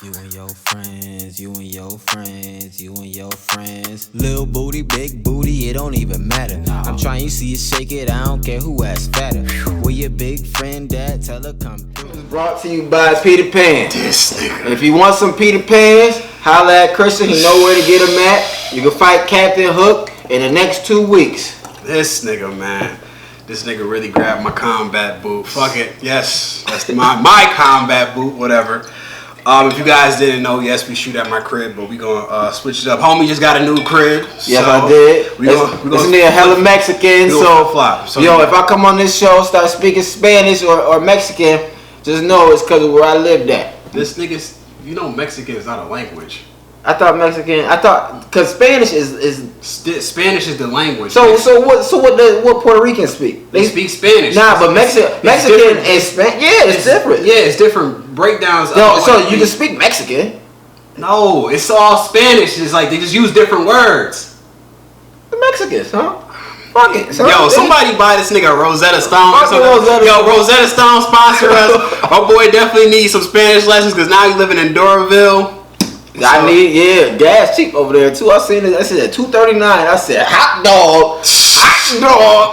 You and your friends, you and your friends, you and your friends. Little booty, big booty, it don't even matter. I'm trying to see you shake it, I don't care who ass fatter. Where your big friend at, tell her come through. Brought to you by Peter Pan. This nigga. If you want some Peter Pans, holla at Christian, he know where to get them at. You can fight Captain Hook in the next 2 weeks. This nigga, man. This nigga really grabbed my combat boot. Fuck it. Yes. That's my combat boot, whatever. If you guys didn't know, yes, we shoot at my crib, but we gonna switch it up. Homie just got a new crib. Yes, I did. This nigga hella Mexican, so yo, if I come on this show, start speaking Spanish or Mexican, just know it's because of where I lived at. This nigga's, you know, Mexican is not a language. Because Spanish is Spanish is the language. So what Puerto Ricans speak? They speak Spanish. Nah, but Mexican and Spanish, yeah, it's different. Yeah, it's different breakdowns. No, so you can speak Mexican. No, it's all Spanish. It's like they just use different words. The Mexicans, huh? Fuck it. Yo, somebody buy this nigga Rosetta Stone. Rosetta Stone sponsor us. Our boy definitely needs some Spanish lessons because now he's living in Doraville. Gas cheap over there too. I seen it. I said $2.39. I said hot dog.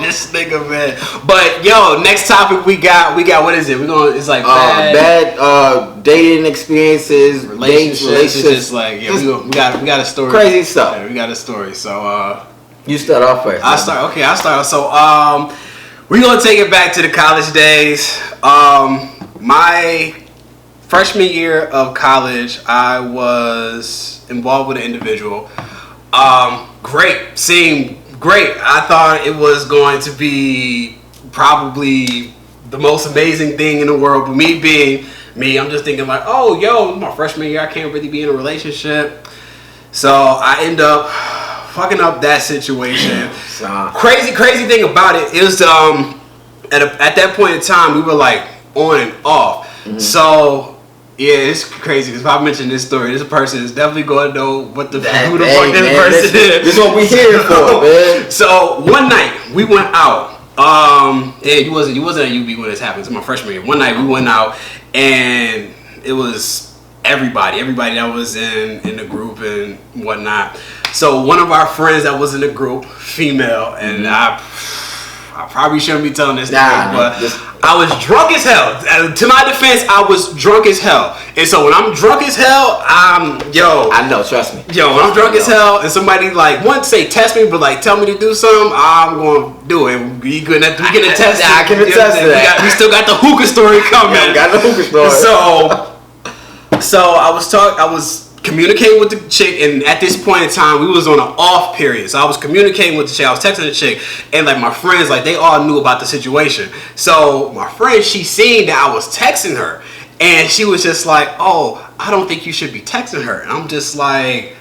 This nigga, man. But yo, next topic we got what is it? It's like bad dating experiences, relationships. It's just like we got a story. Crazy stuff. Yeah, we got a story. So you start off first. I'll start. So we're gonna take it back to the college days. My freshman year of college, I was involved with an individual. Seemed great. I thought it was going to be probably the most amazing thing in the world. But me being me, I'm just thinking like, oh, yo, my freshman year, I can't really be in a relationship. So I end up fucking up that situation. Crazy thing about it is at that point in time, we were like on and off. Mm-hmm. So yeah, it's crazy because if I mention this story, this person is definitely going to know who the fuck this person is. This is what we here for, man. So one night we went out. You wasn't at UB when this happened. It's my freshman year. One night we went out and it was everybody that was in the group and whatnot. So one of our friends that was in the group, female, and I probably shouldn't be telling this story, but I was drunk as hell. To my defense, I was drunk as hell. And so when I'm drunk as hell, I know, trust me. When I'm drunk as hell and somebody like won't say test me, but like tell me to do something, I'm gonna do it. We can attest to that. I can attest to that. We still got the hookah story coming. Yeah, we got the hookah story. So I was communicating with the chick, and at this point in time, we was on an off period. So I was communicating with the chick, I was texting the chick, and like my friends, like they all knew about the situation. So my friend, she seen that I was texting her, and she was just like, "Oh, I don't think you should be texting her." And I'm like,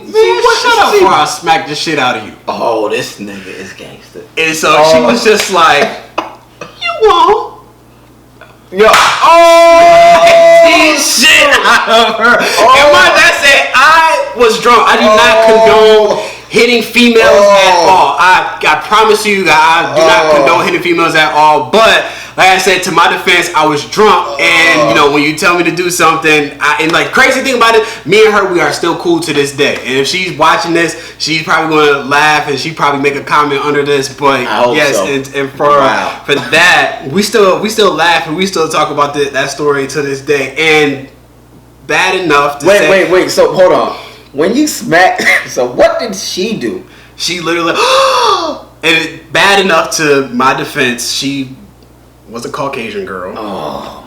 man, shut up before I smack the shit out of you. Oh, this nigga is gangster. And so she was just like, "You won't." Yo, shit out of her. And that said, I was drunk. I do not condone hitting females at all. I promise you, I do not condone hitting females at all. But like I said, to my defense, I was drunk, and when you tell me to do something, and like crazy thing about it, me and her, we are still cool to this day. And if she's watching this, she's probably gonna laugh and she probably make a comment under this. But yes, so. and for that, we still laugh and we still talk about that story to this day. And bad enough to wait. So hold on. When you smack, so what did she do? She literally, and bad enough to my defense, she was a Caucasian girl.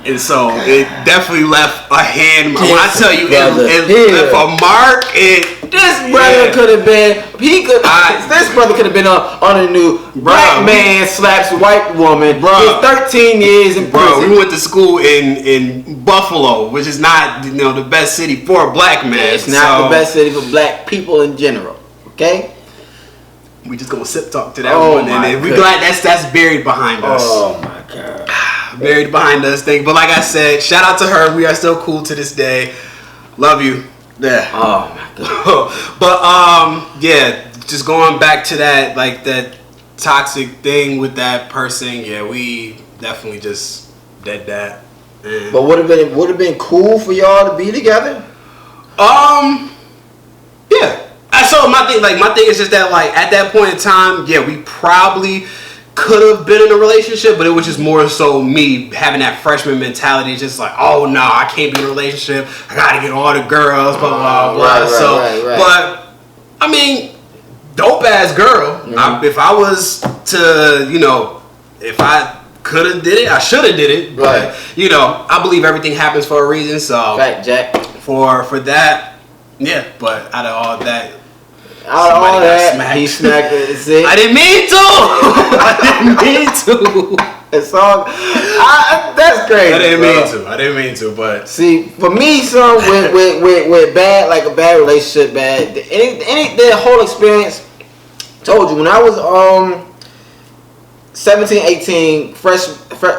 And so it definitely left a hand. When I tell you, it left a mark. This brother could have been. This brother could have been on a new black man slaps white woman. Bro, 13 years in prison. We went to school in Buffalo, which is not the best city for a black man. It's not the best city for black people in general. Okay. We just gonna sip talk to that one, and we glad that's buried behind us. Oh my god, buried behind us thing. But like I said, shout out to her. We are still cool to this day. Love you. Yeah. Oh my god. But just going back to that, like that toxic thing with that person. Yeah, we definitely just did that. But would have been cool for y'all to be together. Yeah. So my thing is just that like at that point in time, yeah, we probably could have been in a relationship, but it was just more so me having that freshman mentality, just like, oh no, I can't be in a relationship. I gotta get all the girls, blah blah blah. Right. But I mean, dope ass girl. If I was to, if I could have did it, I should have did it. But I believe everything happens for a reason. So fact, Jack. For that, yeah. But out of all that. He smacked it. See? I didn't mean to. It's all. That's crazy. I didn't mean to. But see, for me, son, with bad, like a bad relationship, the whole experience. Told you when I was 17, 18,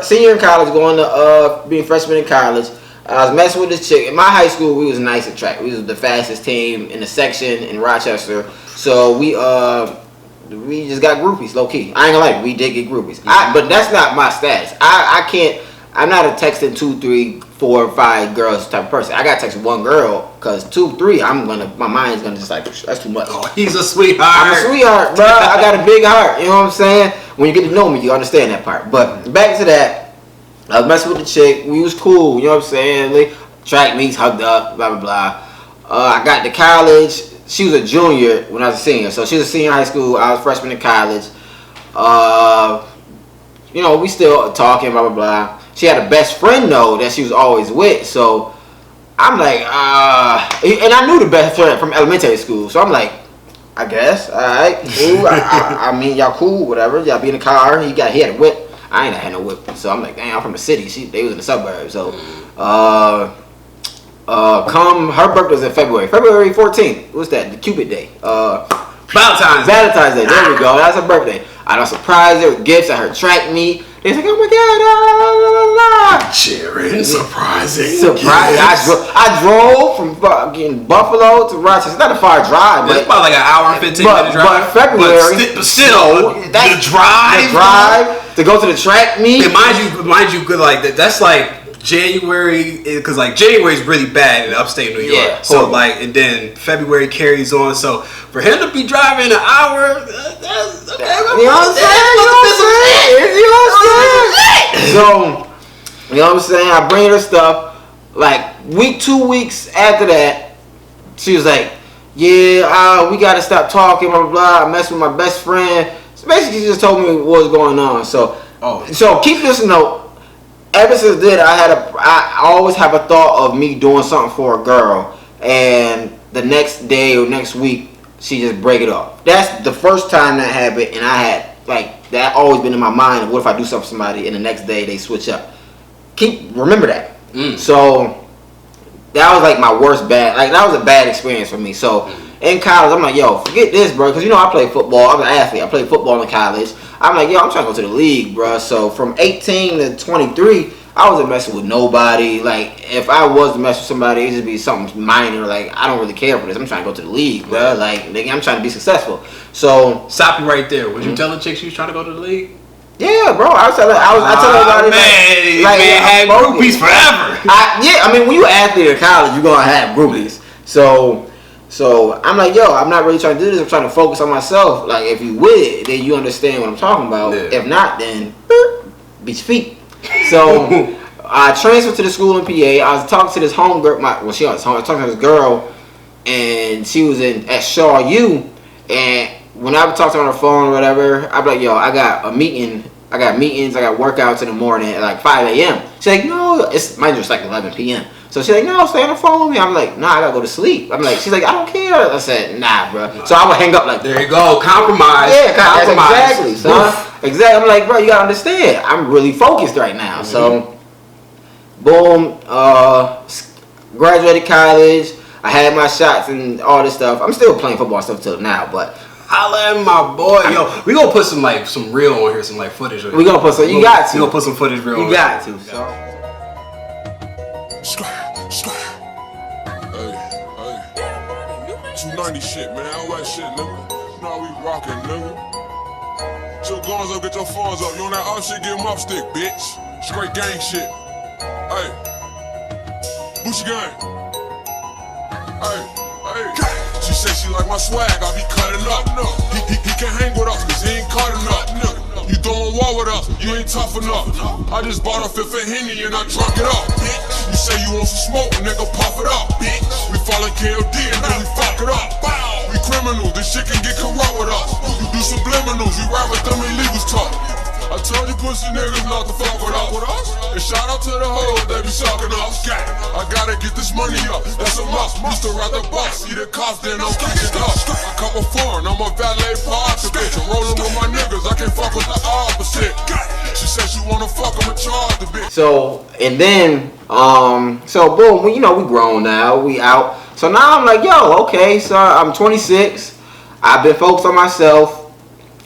senior in college, going to being freshman in college. I was messing with this chick. In my high school, we was nice at track. We was the fastest team in the section in Rochester. So we just got groupies, low key. I ain't gonna lie, we did get groupies. But that's not my status. I can't. I'm not a texting 2, 3, 4, 5 girls type of person. I got to text one girl because 2, 3, my mind's gonna just like that's too much. Oh, he's a sweetheart. I'm a sweetheart, bro. I got a big heart. You know what I'm saying? When you get to know me, you understand that part. But back to that. I was messing with the chick. We was cool. You know what I'm saying? Like, track meets, hugged up, blah, blah, blah. I got to college. She was a junior when I was a senior. So she was a senior in high school. I was freshman in college. We still talking, blah, blah, blah. She had a best friend, though, that she was always with. So I'm like, and I knew the best friend from elementary school. So I'm like, I guess, all right, cool. I mean, y'all cool, whatever. Y'all be in the car. He had a whip. I ain't had no whip, so I'm like, damn, I'm from the city. They was in the suburbs, so come her birthday was in February 14th. What's that? The Cupid Day. Valentine's Day. There we go. That's her birthday. I done surprised her with gifts. I heard track meet. They was like, oh my god, Jaron, surprising. I drove from fucking Buffalo to Rochester. It's not a far drive, but it's about like an hour and 15 minute drive. But February, but still, the drive to go to the track meet. And mind you, good like that. That's like January, because like January is really bad in upstate New York. Yeah, so like, and then February carries on. So for him to be driving an hour, that's okay. You know what I'm saying? So, you know what I'm saying? I bring her stuff. Like 2 weeks after that, she was like, "Yeah, we gotta stop talking." Blah blah blah. I messed with my best friend. So basically, she just told me what was going on. So keep this note. Ever since then, I always have a thought of me doing something for a girl, and the next day or next week, she just break it off. That's the first time that happened, and I had like that always been in my mind. What if I do something for somebody, and the next day they switch up? Remember that. So that was like my worst bad. Like that was a bad experience for me. So in college, I'm like, yo, forget this, bro, because I play football. I'm an athlete. I played football in college. I'm like, yo, I'm trying to go to the league, bro. So from 18 to 23, I wasn't messing with nobody. Like, if I was to mess with somebody, it'd just be something minor. Like, I don't really care for this. I'm trying to go to the league, bro. Like, nigga, I'm trying to be successful. So stop you right there. Was you telling chicks you was trying to go to the league? Yeah, bro. I tell everybody. Man had groupies forever. I mean, when you athlete in college, you're gonna have groupies. So I'm like, yo, I'm not really trying to do this. I'm trying to focus on myself. Like, if you with it, then you understand what I'm talking about. Yeah. If not, then beat your feet. So I transferred to the school in PA. I was talking to this homegirl. I was talking to this girl, and she was at Shaw U. And when I would talk to her on the phone or whatever, I'd be like, yo, I got a meeting. I got meetings. I got workouts in the morning at like 5 a.m. She's like, no, mind you, it's like 11 p.m. So she's like, no, stay on the phone with me. I'm like, nah, I gotta go to sleep. I'm like, she's like, I don't care. I said, nah, bro. So I would hang up like, there you go, compromise. Yeah, compromise. Exactly, son. Exactly. I'm like, bro, you gotta understand. I'm really focused right now. So, boom, graduated college. I had my shots and all this stuff. I'm still playing football and stuff till now, but. Holla at my boy. Yo, we gonna put some real on here, some like footage. We gonna put some, you got to. We gonna put some footage real on. You got to, so. Hey, 290 shit, man. All that shit, nigga. You know how we rockin', nigga. Get your guns up, get your phones up. You on that up shit, get them up stick, bitch. Straight gang shit. Hey. Gucci gang. Hey, hey. She say she like my swag, I be cutting up. He can't hang with us, cause he ain't cutting up. You throwing war with us, you ain't tough enough. I just bought a fifth of Henny and I drunk it up. You say you want some smoke, nigga, puff it up. We fall in KLD and then we fuck it up. We criminals, this shit can get corrupt with us. You do subliminals, you ride with them illegals talk. I told you pussy niggas not to fuck with us. And shout out to the hoes, they be sucking us. I gotta get this money up, that's a must. Used to ride the bus, see the cops, then I'm kicking up. I come from foreign, I'm a valet parker bitch. I'm rolling with my niggas, I can't fuck with the opposite. She said she wanna fuck, I'ma charge the bitch. So, and then, so boom, we grown now, we out. So now I'm like, yo, okay, so I'm 26. I've been focused on myself.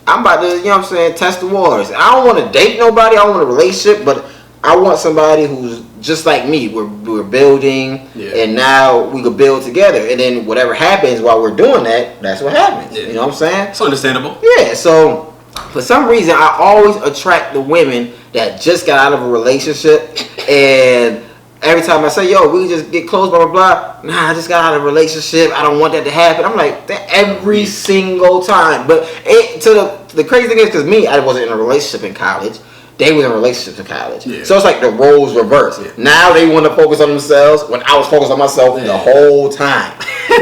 I'm about to, test the waters. I don't want to date nobody. I don't want a relationship, but I want somebody who's just like me. We're building, and now we could build together. And then whatever happens while we're doing that, that's what happens. Yeah. You know what I'm saying? It's understandable. Yeah. So for some reason, I always attract the women that just got out of a relationship, and every time I say, yo, we just get close, blah, blah, blah. Nah, I just got out of a relationship. I don't want that to happen. I'm like, that every single time. But the crazy thing is, because me, I wasn't in a relationship in college. They were in relationships in college. Yeah. So it's like the roles reversed. Yeah. Now they want to focus on themselves when I was focused on myself the whole time.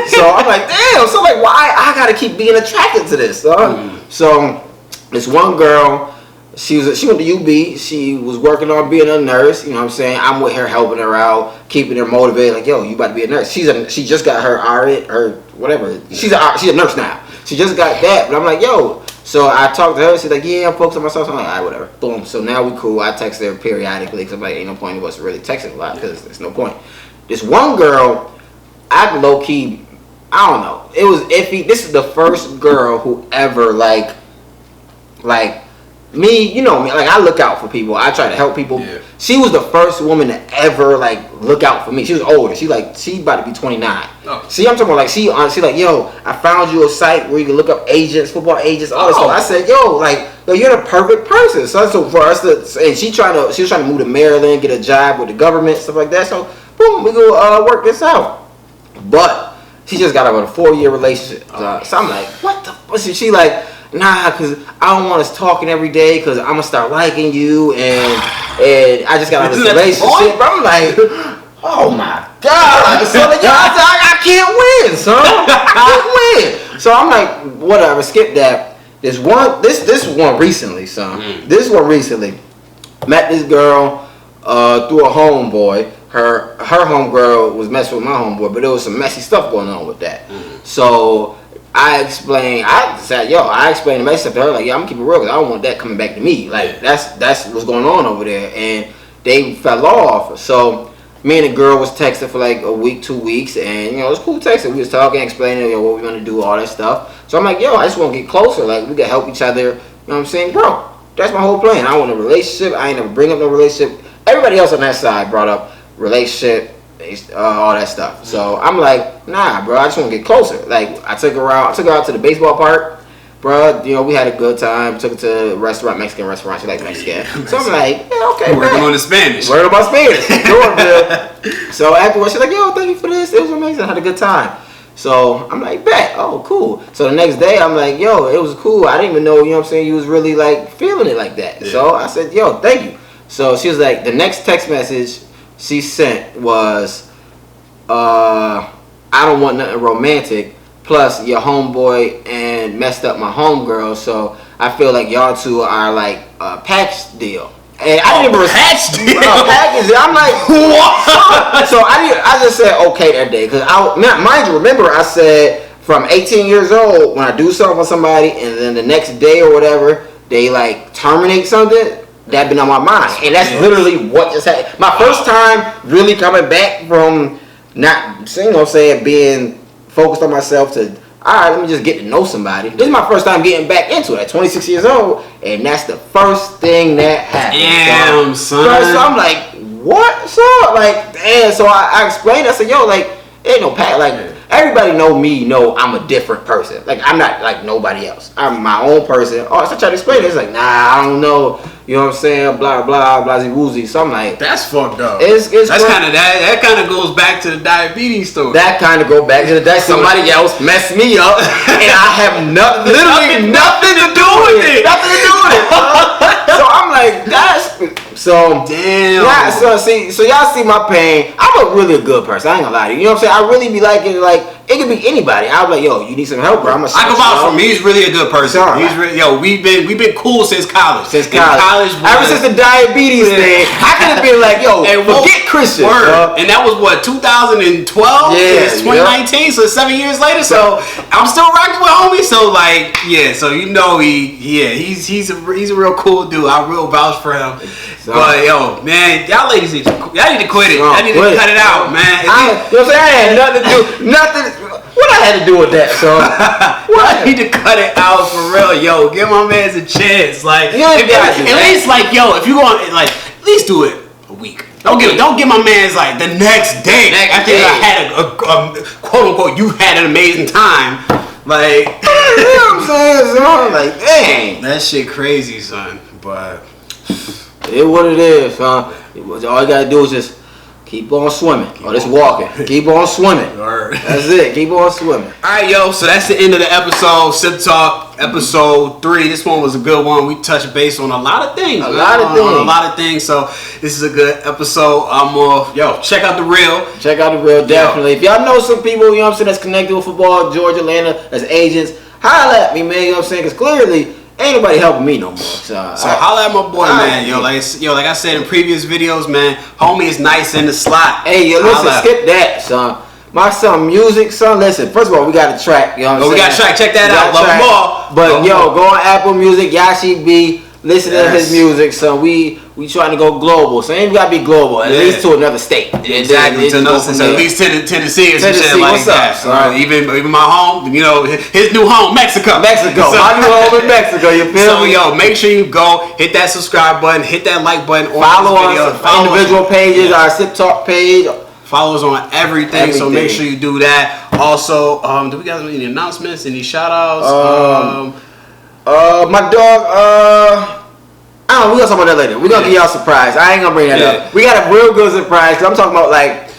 So I'm like, damn. So like, why I got to keep being attracted to this? So this one girl, she went to UB. She was working on being a nurse. You know what I'm saying? I'm with her, helping her out, keeping her motivated. Like, yo, you about to be a nurse. She just got her RN, her whatever. She's a nurse now. She just got that. But I'm like, yo. So I talked to her. She's like, yeah, I'm focused on myself. So I'm like, all right, whatever. Boom. So now we cool. I text her periodically because I'm like, ain't no point in us really texting a lot because there's no point. This one girl, I low key, I don't know. It was iffy. This is the first girl who ever like me, you know me, like I look out for people. I try to help people. Yeah. She was the first woman to ever like look out for me. She was older. She about to be 29. Oh. See, I'm talking about like she like, yo, I found you a site where you can look up agents, football agents, all this stuff. I said, yo, you're the perfect person. So for us to, and she was trying to move to Maryland, get a job with the government, stuff like that. So boom, we go work this out. But she just got out of a 4-year relationship. So I'm like, what the fuck? She like, nah, because I don't want us talking every day because I'm going to start liking you and I just got out of this relationship. I'm like, oh my God. So like, I can't win, son. I can't win. So I'm like, whatever, skip that. This one recently, son. Mm. This one recently. Met this girl through a homeboy. Her homegirl was messing with my homeboy, but there was some messy stuff going on with that. Mm. So I explained the message to her, like, yeah, I'm gonna keep it real because I don't want that coming back to me. Like, that's what's going on over there. And they fell off. So me and the girl was texting for like a week, 2 weeks, and it was cool texting. We was talking, explaining what we want to do, all that stuff. So I'm like, yo, I just want to get closer. Like, we can help each other. You know what I'm saying? Bro, that's my whole plan. I want a relationship. I ain't never bring up no relationship. Everybody else on that side brought up relationship, all that stuff. So I'm like, nah, bro, I just want to get closer. Like, I took her out to the baseball park, bro. We had a good time. Took her to a restaurant, Mexican restaurant. She likes Mexican. So I'm like, yeah, okay, working on the Spanish. Working on my Spanish. So afterwards, she's like, yo, thank you for this. It was amazing. I had a good time. So I'm like, bet. Oh, cool. So the next day, I'm like, yo, it was cool. I didn't even know, you was really like feeling it like that. Yeah. So I said, yo, thank you. So she was like, the next text message she sent was, I don't want nothing romantic. Plus, your homeboy and messed up my homegirl, so I feel like y'all two are like a patch deal. And I didn't even patch deal. Package. I'm like, what? So I just said okay that day because mind you, remember I said from 18 years old when I do something with somebody and then the next day or whatever they like terminate something. That been on my mind, and that's literally what just happened. My first time really coming back from not, being focused on myself to, all right, let me just get to know somebody. This is my first time getting back into it at 26 years old, and that's the first thing that happened. Damn, son. So I'm like, what? So like, damn. So I explained. I said, yo, like, ain't no pack. Like, everybody know I'm a different person. Like, I'm not like nobody else. I'm my own person. Oh, so I tried to explain it. It's like, nah, I don't know. You know what I'm saying? Blah blah blah woozy. So I'm like, that's fucked up. That's kind of that kind of goes back to the diabetes story. That kind of go back to that somebody else messed me up, and I have literally nothing to do with it. Nothing to do with it. So I'm like, that's so damn. Yeah, so y'all see my pain. I'm a good person. I ain't gonna lie to you. You know what I'm saying? I really be liking like it could be anybody. I was like, yo, you need some help, bro. I can vouch for him. He's really a good person. He's really, we've been cool since college. Ever since the diabetes thing, I could have been like, yo, forget Christian. And that was what 2012. Yeah, it's 2019. So 7 years later. So I'm still rocking with homie. So like, so he's a real cool dude. I real vouch for him. But yo, man, y'all ladies need to quit it. Y'all need to cut it out, man. You know what I'm saying? I had nothing to do. Nothing. What I had to do with that, so I need to cut it out for real, yo. Give my man a chance, like at least, like yo, if you going like at least do it a week. Don't give my man's like the next day after I had a quote unquote you had an amazing time, like you know what I'm saying, son? Like dang, that shit crazy, son. But it what it is, son. All you gotta do is just keep on swimming. Just walking. Keep on swimming. That's it. Keep on swimming. Alright, yo. So that's the end of the episode. Sip Talk, episode 3. This one was a good one. We touched base on a lot of things. A lot of things. So this is a good episode. Check out the reel. Check out the reel, definitely. If y'all know some people, you know what I'm saying, that's connected with football, Georgia, Atlanta, as agents, holla at me, man. You know what I'm saying? Because clearly, ain't nobody helping me no more. So holla at my boy, man. Like I said in previous videos, man, homie is nice in the slot. Hey, yo, listen, skip that, son. My son, music, son. Listen, first of all, we got a track. You know what I'm saying? We got a track. Check that out. Love more. But go on Apple Music, Yahchi B. Listen to his music, son. We trying to go global, so ain't gotta be global. At least to another state. Exactly. To another state. At least Tennessee or some shit like that. Right. Even my home, his new home, Mexico. My new home in Mexico. You feel me? So make sure you go hit that subscribe button, hit that like button. Follow us on individual pages, our Sip Talk page. Follow us on everything, so make sure you do that. Also, do we got any announcements? Any shout outs? My dog, we gonna talk about that later. We're gonna give y'all a surprise. I ain't gonna bring that up. We got a real good surprise, because I'm talking about, like,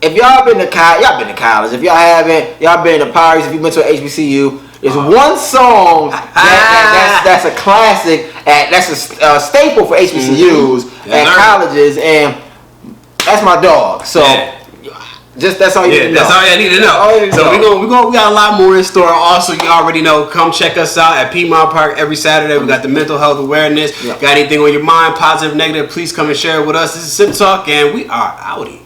if y'all been to college. If y'all haven't, y'all been to Paris. If you went to an HBCU, there's one song that's a classic, that's a staple for HBCUs at colleges, and that's my dog. So that's all you need to know. That's all you need to know. So we got a lot more in store. Also, you already know, come check us out at Piedmont Park every Saturday. We got the mental health awareness. Got anything on your mind, positive, negative, please come and share it with us. This is Sip Talk, and we are outie.